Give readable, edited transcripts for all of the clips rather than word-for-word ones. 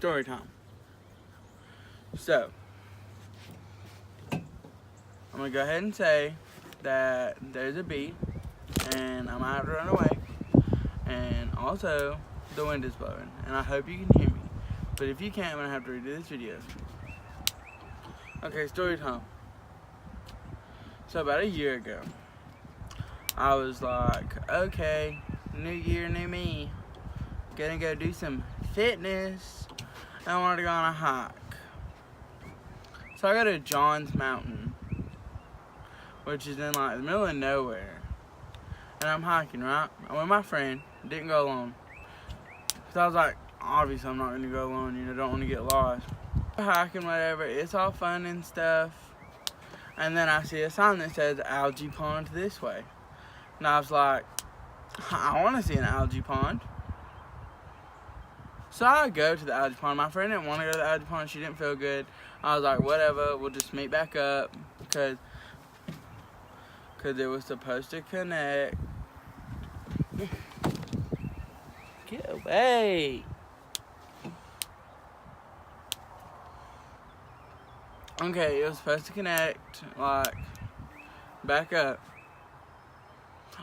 story time. So, I'm gonna go ahead and say that there's a bee, and I might have to run away, and also the wind is blowing, and I hope you can hear me. But if you can't, I'm gonna have to redo this video. Okay, story time. So about a year ago, I was like, okay, new year, new me. Gonna go do some fitness. And I wanted to go on a hike. So I go to John's Mountain, which is in like the middle of nowhere. And I'm hiking, right? I'm with my friend. Didn't go alone. So I was like, obviously I'm not gonna go alone, you know, don't want to get lost. Hiking, whatever, it's all fun and stuff. And then I see a sign that says algae pond this way. And I was like, I want to see an algae pond. So I go to the algae pond. My friend didn't want to go to the algae pond. She didn't feel good. I was like, whatever, we'll just meet back up. Because it was supposed to connect. Get away. Okay, it was supposed to connect, like, back up.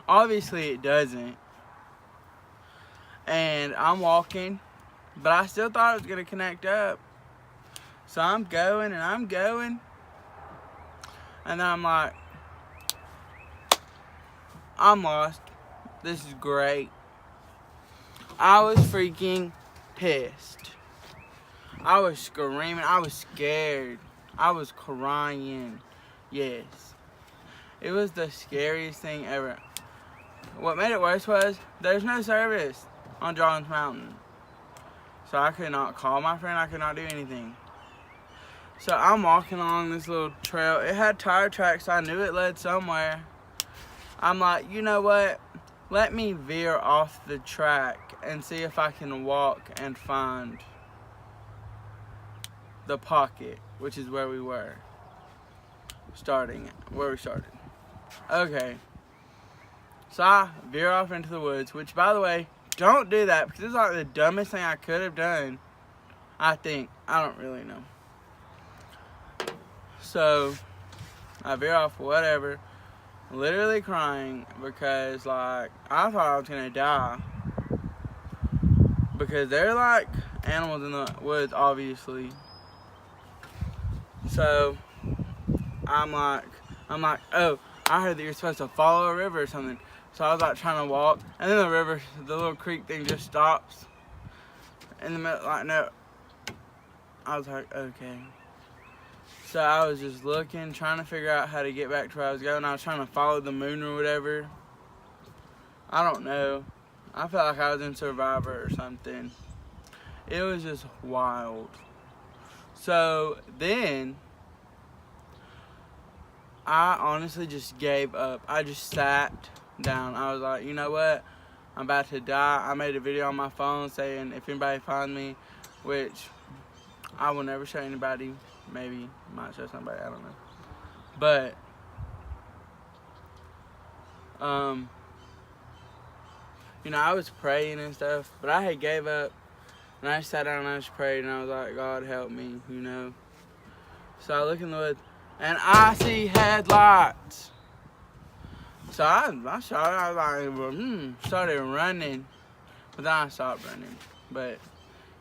Obviously, it doesn't. And I'm walking, but I still thought it was going to connect up. So I'm going, and I'm going. And then I'm like, I'm lost. This is great. I was freaking pissed. I was screaming. I was scared. I was crying. Yes. It was the scariest thing ever. What made it worse was there's no service on John's Mountain. So I could not call my friend. I could not do anything. So I'm walking along this little trail. It had tire tracks. So I knew it led somewhere. I'm like, you know what? Let me veer off the track and see if I can walk and find the pocket, which is where we were where we started. Okay. So I veer off into the woods, which, by the way, don't do that because it's like the dumbest thing I could have done. I think. I don't really know. So I veer off, whatever, literally crying because, like, I thought I was gonna die because they're like animals in the woods, obviously. So I'm like, oh, I heard that you're supposed to follow a river or something. So I was like trying to walk, and then the little creek thing just stops in the middle. Like, no. I was like, okay. So I was just looking, trying to figure out how to get back to where I was going. I was trying to follow the moon or whatever. I don't know. I felt like I was in Survivor or something. It was just wild. So then, I honestly just gave up. I just sat down. I was like, you know what? I'm about to die. I made a video on my phone saying if anybody finds me, which I will never show anybody. Maybe might show somebody. I don't know. But you know, I was praying and stuff, but I had gave up. And I just sat down and I just prayed, and I was like, God help me, you know. So I look in the woods, and I see headlights. So I started running, but then I stopped running. But,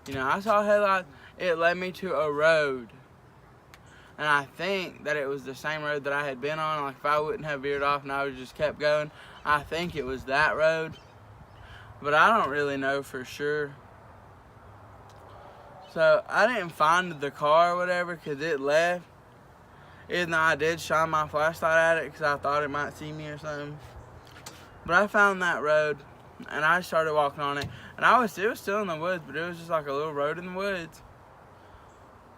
you know, I saw headlights. It led me to a road. And I think that it was the same road that I had been on. Like, if I wouldn't have veered off and I would just kept going, I think it was that road. But I don't really know for sure. So I didn't find the car or whatever because it left. Even though I did shine my flashlight at it because I thought it might see me or something. But I found that road and I started walking on it. And it was still in the woods, but it was just like a little road in the woods.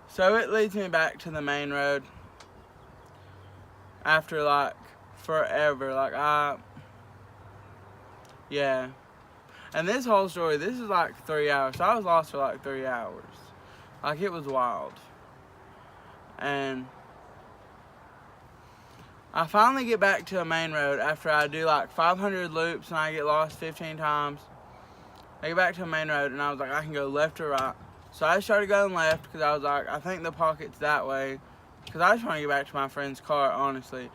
So it leads me back to the main road. After like forever. Yeah. And this whole story, this is like 3 hours. So I was lost for like 3 hours. Like, it was wild. And I finally get back to a main road after I do like 500 loops and I get lost 15 times. I get back to a main road and I was like, I can go left or right. So I started going left because I was like, I think the pocket's that way. Because I just want to get back to my friend's car, honestly.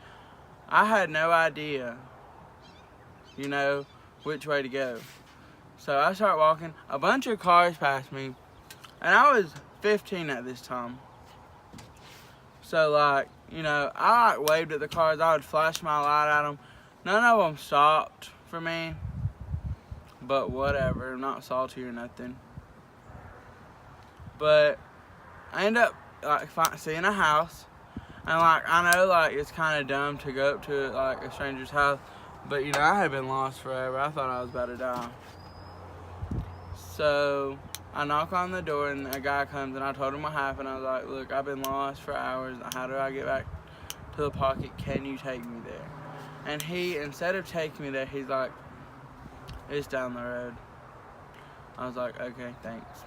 I had no idea, you know, which way to go. So I start walking. A bunch of cars passed me. And I was 15 at this time. So, like, you know, I like waved at the cars. I would flash my light at them. None of them stopped for me. But whatever. I'm not salty or nothing. But I end up, like, seeing a house. And, like, I know, like, it's kind of dumb to go up to, like, a stranger's house. But, you know, I had been lost forever. I thought I was about to die. So I knock on the door and a guy comes and I told him what happened. I was like, look, I've been lost for hours. How do I get back to the pocket? Can you take me there? And he, instead of taking me there, he's like, it's down the road. I was like, okay, thanks.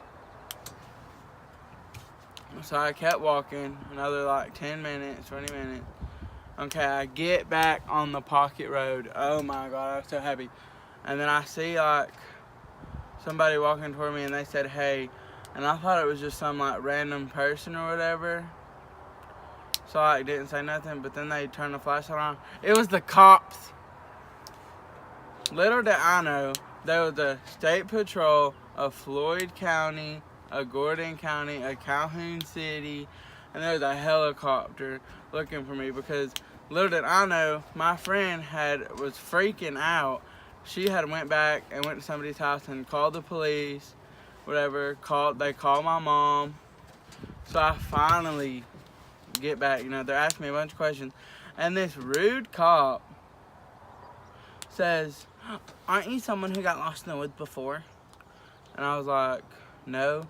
So I kept walking, another like 10 minutes, 20 minutes. Okay, I get back on the pocket road. Oh my God, I was so happy. And then I see like somebody walking toward me and they said, hey. And I thought it was just some like random person or whatever. So I didn't say nothing, but then they turned the flashlight on. It was the cops. Little did I know, there was a state patrol of Floyd County, a Gordon County, a Calhoun City, and there was a helicopter looking for me because little did I know, my friend was freaking out. She had went back and went to somebody's house and called the police, whatever. They called my mom. So I finally get back. You know, they're asking me a bunch of questions, and this rude cop says, "Aren't you someone who got lost in the woods before?" And I was like, "No."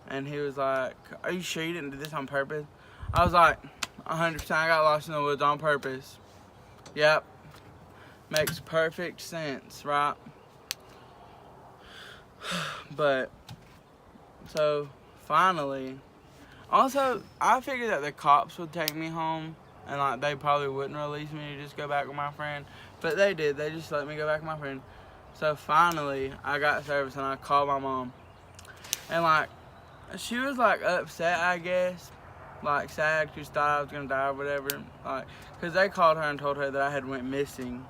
And he was like, "Are you sure you didn't do this on purpose?" I was like, 100%. I got lost in the woods on purpose. Yep. Makes perfect sense, right? But, so, finally, also, I figured that the cops would take me home, and, like, they probably wouldn't release me to just go back with my friend, but they did. They just let me go back with my friend. So, finally, I got service, and I called my mom, and, like, she was, like, upset, I guess, like, sad, because she thought I was gonna die or whatever, like, because they called her and told her that I had went missing.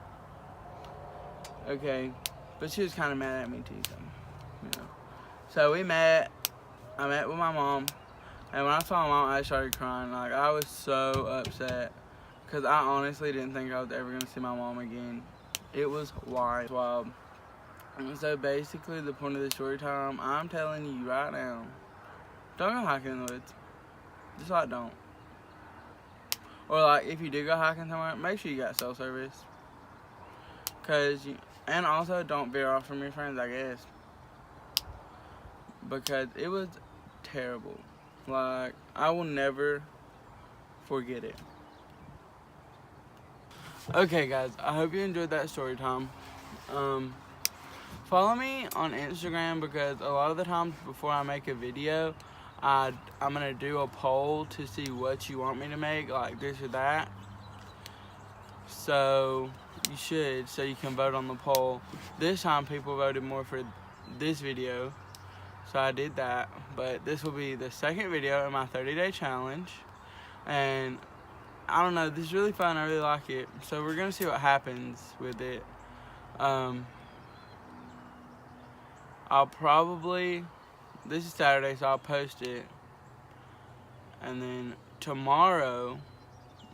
Okay, but she was kind of mad at me too, so, you know. So I met with my mom, and when I saw my mom, I started crying. Like, I was so upset, because I honestly didn't think I was ever going to see my mom again. It was wild. And so basically, the point of the story time, I'm telling you right now, don't go hiking in the woods. Just like don't. Or like, if you do go hiking somewhere, make sure you got cell service. And also don't veer off from your friends, I guess. Because it was terrible. Like, I will never forget it. Okay, guys, I hope you enjoyed that story time. Follow me on Instagram because a lot of the times before I make a video, I'm going to do a poll to see what you want me to make, like this or that. So you should, so you can vote on the poll. This time people voted more for this video, so I did that. But this will be the second video in my 30-day challenge, and I don't know, this is really fun. I really like it, so we're gonna see what happens with it. I'll probably, this is Saturday, so I'll post it, and then tomorrow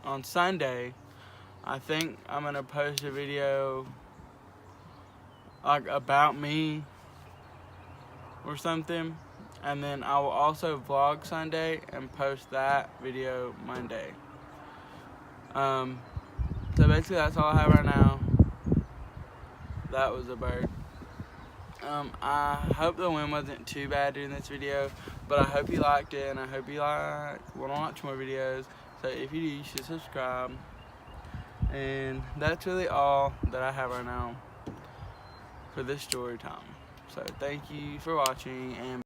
on Sunday I think I'm gonna post a video like about me or something, and then I will also vlog Sunday and post that video Monday. So basically that's all I have right now. That was a bird. I hope the wind wasn't too bad during this video, but I hope you liked it, and I hope you want to watch more videos. So if you do, you should subscribe. And that's really all that I have right now for this story time. So thank you for watching, and